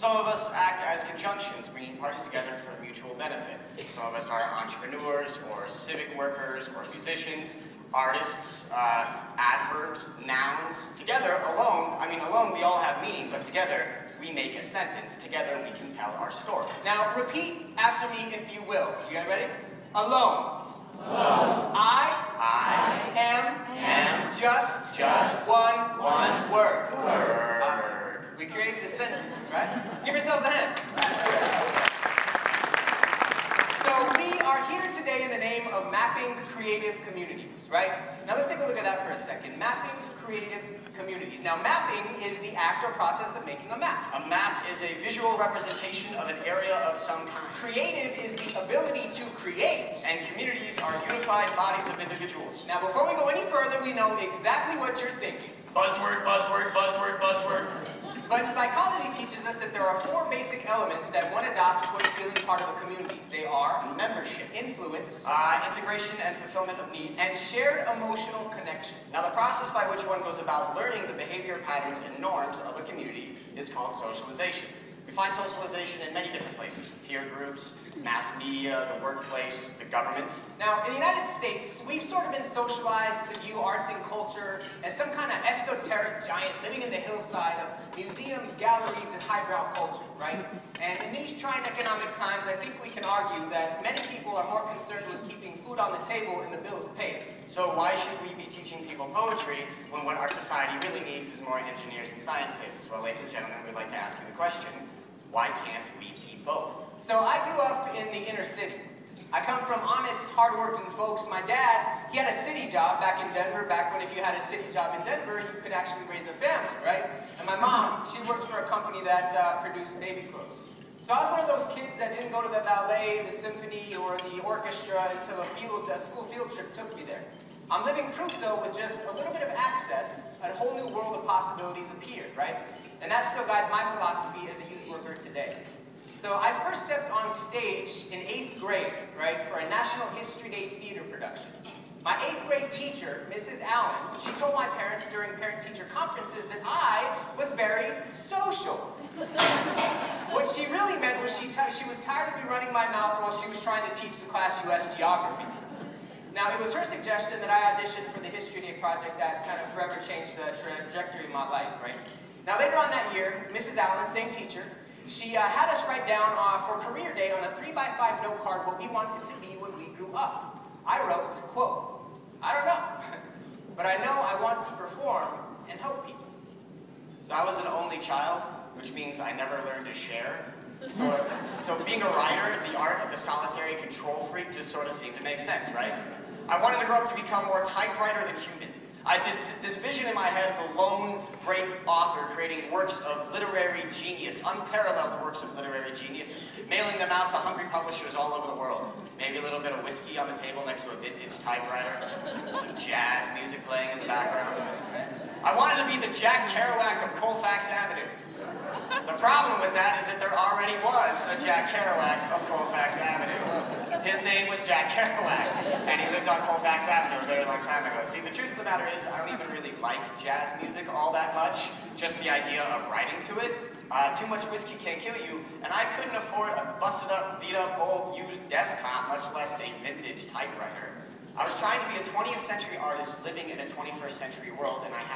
Some of us act as conjunctions, bringing parties together for mutual benefit. Some of us are entrepreneurs, or civic workers, or musicians, artists, adverbs, nouns. Together, alone we all have meaning, but together we make a sentence. Together we can tell our story. Now repeat after me if you will. You guys ready? Alone. Alone. I am just one word. Awesome. We created a sentence, right? Give yourselves a hand. That's good. So we are here today in the name of mapping creative communities, right? Now let's take a look at that for a second. Mapping creative communities. Now mapping is the act or process of making a map. A map is a visual representation of an area of some kind. Creative is the ability to create. And communities are unified bodies of individuals. Now before we go any further, we know exactly what you're thinking. Buzzword, buzzword, buzzword, buzzword. But psychology teaches us that there are 4 basic elements that one adopts when feeling part of a community. They are membership, influence, integration and fulfillment of needs, and shared emotional connection. Now the process by which one goes about learning the behavior patterns and norms of a community is called socialization. We find socialization in many different places: peer groups, mass media, the workplace, the government. Now, in the United States, we've sort of been socialized to view arts and culture as some kind of esoteric giant living in the hillside of museums, galleries, and highbrow culture, right? And in these trying economic times, I think we can argue that many people are more concerned with keeping food on the table and the bills paid. So why should we be teaching people poetry when what our society really needs is more engineers and scientists? Well, ladies and gentlemen, we'd like to ask you the question: why can't we be both? So I grew up in the inner city. I come from honest, hardworking folks. My dad, he had a city job back in Denver, back when if you had a city job in Denver, you could actually raise a family, right? And my mom, she worked for a company that produced baby clothes. So I was one of those kids that didn't go to the ballet, the symphony, or the orchestra until a school field trip took me there. I'm living proof, though, with just a little bit of access, a whole new world of possibilities appeared, right? And that still guides my philosophy as a youth worker today. So I first stepped on stage in 8th grade, right, for a National History Day theater production. My 8th grade teacher, Mrs. Allen, she told my parents during parent-teacher conferences that I was very social. What she really meant was she was tired of me running my mouth while she was trying to teach the class U.S. geography. Now, it was her suggestion that I audition for the History Day project that kind of forever changed the trajectory of my life, right? Now, later on that year, Mrs. Allen, same teacher, she had us write down for career day on a 3x5 note card what we wanted to be when we grew up. I wrote, quote, "I don't know, but I know I want to perform and help people." So I was an only child, which means I never learned to share. So being a writer, the art of the solitary control freak just sort of seemed to make sense, right? I wanted to grow up to become more typewriter than human. I did this vision in my head of a lone, great author creating works of literary genius, unparalleled works of literary genius, mailing them out to hungry publishers all over the world. Maybe a little bit of whiskey on the table next to a vintage typewriter, some jazz music playing in the background. I wanted to be the Jack Kerouac of Colfax Avenue. The problem with that is that there already was a Jack Kerouac of Colfax Avenue. His name was Jack Kerouac, and he lived on Colfax Avenue a very long time ago. See, the truth of the matter is, I don't even really like jazz music all that much, just the idea of writing to it. Too much whiskey can't kill you, and I couldn't afford a busted-up, beat-up, old, used desktop, much less a vintage typewriter. I was trying to be a 20th century artist living in a 21st century world, and I had